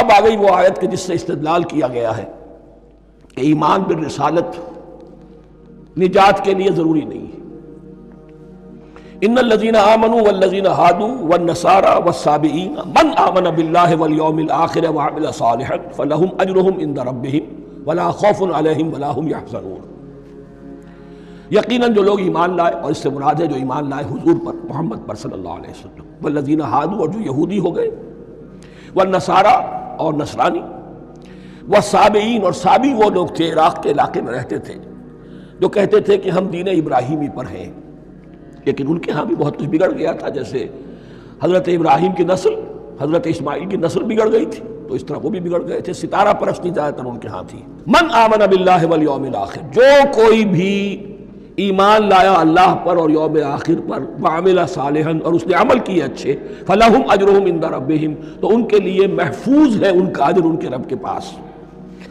اب آ گئی وہ آیت کہ جس سے استدلال کیا گیا ہے کہ ایمان بالرسالت نجات کے لیے ضروری نہیں ہے۔ ان الذين آمنوا والذين هادوا والنصارى والصابئين من آمن بالله واليوم الآخر وعمل صالحا فلهم أجرهم عند ربهم ولا خوف عليهم ولا هم يحزنون۔ یقیناً جو لوگ ایمان لائے، اور اس سے مراد ہے جو ایمان لائے حضور پر، محمد پر صلی اللہ علیہ وسلم، والذین ہادوا، اور جو یہودی ہو گئے، والنصارى اور نصرانی، والصابئین، اور صابی وہ لوگ تھے عراق کے علاقے میں رہتے تھے جو کہتے تھے کہ ہم دین ابراہیمی پر ہیں، لیکن ان کے ہاں بھی بہت کچھ بگڑ گیا تھا، جیسے حضرت ابراہیم کی نسل حضرت اسماعیل کی نسل بگڑ گئی تھی، تو اس طرح وہ بھی بگڑ گئے تھے۔ ستارہ پرستی زیادہ تر ان کے ہاں تھی۔ من آمن باللہ والیوم الآخر، جو کوئی بھی ایمان لایا اللہ پر اور یوم آخر پر، وعمل صالحا، اور اس نے عمل کیے اچھے، فلہم اجرہم عند ربہم، تو ان کے لیے محفوظ ہے ان کا اجر ان کے رب کے پاس،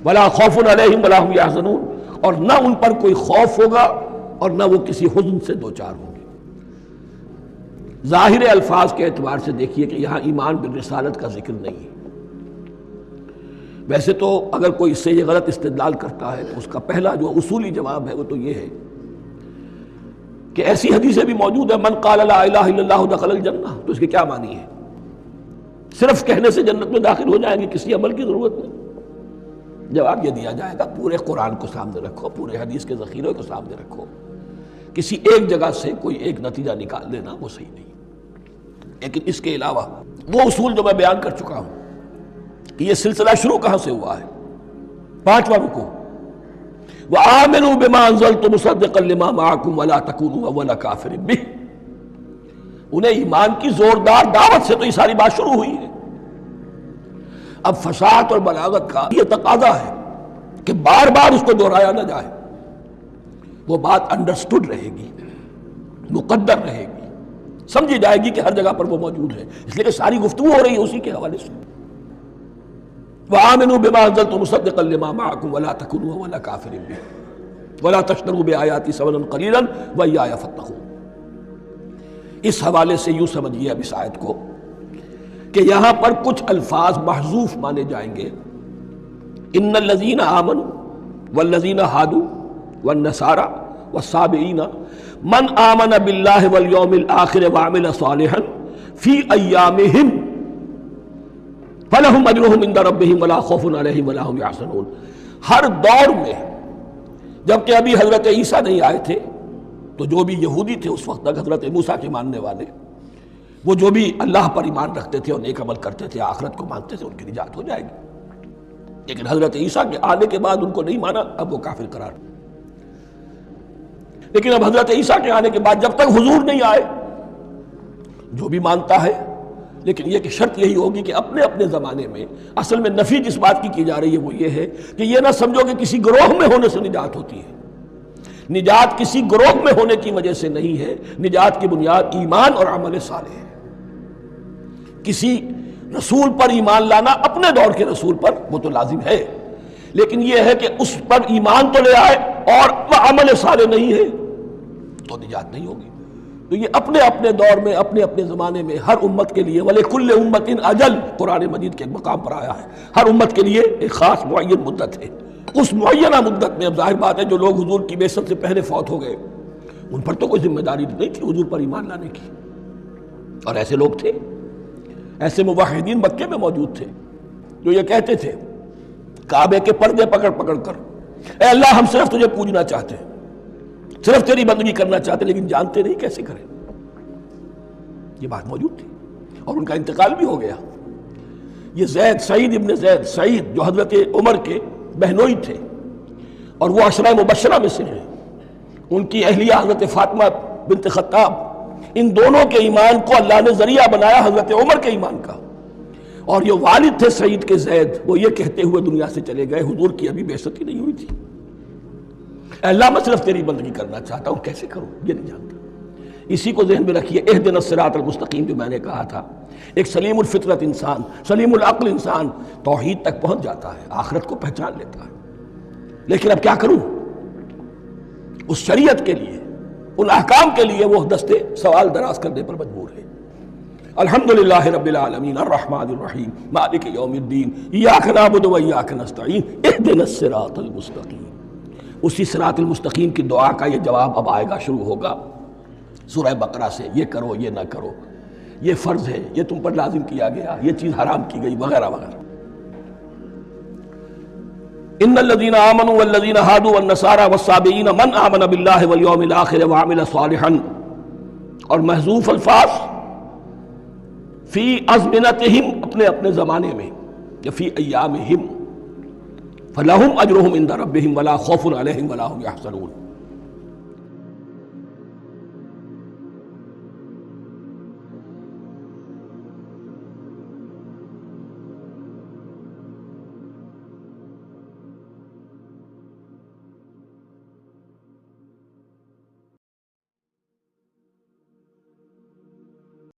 ولا خوف علیہم ولا ہم یحزنون، اور نہ ان پر کوئی خوف ہوگا اور نہ وہ کسی حزن سے دوچار ہوں گے۔ ظاہر الفاظ کے اعتبار سے دیکھیے کہ یہاں ایمان بالرسالت کا ذکر نہیں ہے۔ ویسے تو اگر کوئی اس سے یہ غلط استدلال کرتا ہے تو اس کا پہلا جو اصولی جواب ہے وہ تو یہ ہے کہ ایسی حدیثیں بھی موجود ہیں، من قال لا الہ الا اللہ دخل الجنہ، تو اس کے کیا معنی ہے؟ صرف کہنے سے جنت میں داخل ہو جائیں گے، کسی عمل کی ضرورت نہیں؟ جواب یہ دیا جائے گا پورے قرآن کو سامنے رکھو، پورے حدیث کے ذخیرے کو سامنے رکھو، کسی ایک جگہ سے کوئی ایک نتیجہ نکال لینا وہ صحیح نہیں۔ لیکن اس کے علاوہ وہ اصول جو میں بیان کر چکا ہوں کہ یہ سلسلہ شروع کہاں سے ہوا ہے، 5واں رکوع، وَآمِنُوا بِمَا أَنزَلْتُ مُصَدِّقًا لِمَا مَعَكُمْ وَلَا تَكُونُوا أَوَّلَ كَافِرٍ بِهِ۔ انہیں ایمان کی زوردار دعوت سے تو یہ ساری بات شروع ہوئی ہے۔ اب فصاحت اور بلاغت کا یہ تقاضا ہے کہ بار بار اس کو دہرایا نہ جائے، وہ بات انڈرسٹوڈ رہے گی، مقدر رہے گی، سمجھی جائے گی کہ ہر جگہ پر وہ موجود ہے، اس لیے کہ ساری گفتگو ہو رہی ہے اسی کے حوالے سے۔ وَآمِنُوا بِمَا أَنزَلْتُ مُصَدِّقًا لِمَا مَعَكُمْ وَلَا تَكُونُوا أَوَّلَ كَافِرٍ بِهِ وَلَا تَشْتَرُوا بِآيَاتِي ثَمَنًا قَلِيلًا وَإِيَّايَ فَاتَّقُونِ۔ اس حوالے سے یوں سمجھیے اب اس آیت کو کہ یہاں پر کچھ الفاظ محذوف مانے جائیں گے، ان الذین آمنوا والذین ہادوا والنصارى والصابئین من آمن باللہ والیوم الآخر وعمل صالحا فی ایامہم فلہم اجرہم عند ربہم ولا خوف علیہم ولا ہم یحزنون۔ ہر دور میں، جبکہ ابھی حضرت عیسیٰ نہیں آئے تھے، تو جو بھی یہودی تھے اس وقت تک حضرت موسیٰ کے ماننے والے، وہ جو بھی اللہ پر ایمان رکھتے تھے اور نیک عمل کرتے تھے، آخرت کو مانتے تھے، ان کی نجات ہو جائے گی۔ لیکن حضرت عیسیٰ کے آنے کے بعد ان کو نہیں مانا، اب وہ کافر قرار۔ لیکن اب حضرت عیسیٰ کے آنے کے بعد جب تک حضور نہیں آئے، جو بھی مانتا ہے، لیکن یہ کہ شرط یہی ہوگی کہ اپنے اپنے زمانے میں، اصل میں نفی جس بات کی جا رہی ہے وہ یہ ہے کہ یہ نہ سمجھو کہ کسی گروہ میں ہونے سے نجات ہوتی ہے۔ نجات کسی گروہ میں ہونے کی وجہ سے نہیں ہے، نجات کی بنیاد ایمان اور عمل صالح ہے۔ کسی رسول پر ایمان لانا، اپنے دور کے رسول پر، وہ تو لازم ہے، لیکن یہ ہے کہ اس پر ایمان تو لے آئے اور وہ عمل صالح نہیں ہے تو نجات نہیں ہوگی۔ تو یہ اپنے اپنے دور میں، اپنے اپنے زمانے میں ہر امت کے لیے، وَلِكُلِّ أُمَّةٍ أَجَلٌ، قرآن مجید کے ایک مقام پر آیا ہے، ہر امت کے لیے ایک خاص معین مدت ہے۔ اس معینہ مدت میں اب ظاہر بات ہے جو لوگ حضور کی بعثت سے پہلے فوت ہو گئے، ان پر تو کوئی ذمہ داری نہیں تھی حضور پر ایمان لانے کی، اور ایسے لوگ تھے، ایسے موحدین مکے میں موجود تھے جو یہ کہتے تھے کعبے کے پردے پکڑ پکڑ کر، اے اللہ ہم صرف تجھے پوجنا چاہتے ہیں، صرف تیری بندگی کرنا چاہتے، لیکن جانتے نہیں کیسے کریں۔ یہ بات موجود تھی اور ان کا انتقال بھی ہو گیا۔ یہ زید، سعید ابن زید، سعید جو حضرت عمر کے بہنوئی تھے اور وہ عشرہ مبشرہ میں سے ہیں، ان کی اہلیہ حضرت فاطمہ بنت خطاب، ان دونوں کے ایمان کو اللہ نے ذریعہ بنایا حضرت عمر کے ایمان کا، اور یہ والد تھے سعید کے زید، وہ یہ کہتے ہوئے دنیا سے چلے گئے حضور کی ابھی بعثت ہی نہیں ہوئی تھی، اے اللہ میں صرف تیری بندگی کرنا چاہتا ہوں، کیسے کروں یہ نہیں جانتا۔ اسی کو ذہن میں رکھیے، اہدنا الصراط المستقیم جو میں نے کہا تھا، ایک سلیم الفطرت انسان، سلیم العقل انسان توحید تک پہنچ جاتا ہے، آخرت کو پہچان لیتا ہے، لیکن اب کیا کروں؟ اس شریعت کے لیے، ان احکام کے لیے وہ دستے سوال دراز کرنے پر مجبور ہے۔ الحمدللہ رب العالمین الرحمن الرحیم مالک یوم الدین ایاک نعبد و ایاک نستعین اہدنا الصراط المستقیم. اسی صراط المستقیم کی دعا کا یہ جواب اب آئے گا، شروع ہوگا سورہ بقرہ سے. یہ کرو، یہ نہ کرو، یہ فرض ہے، یہ تم پر لازم کیا گیا، یہ چیز حرام کی گئی، وغیرہ وغیرہ. ان الذين آمنوا والذين هادوا والنصارى والصابئين من آمن بالله واليوم الآخر وعمل صالحا. اور محذوف الفاظ فی ازمنتہم، اپنے اپنے زمانے میں، یا فی ایامہم، فلہم اجرہم عند ربہم ولا خوف علیہم ولا هم يحزنون.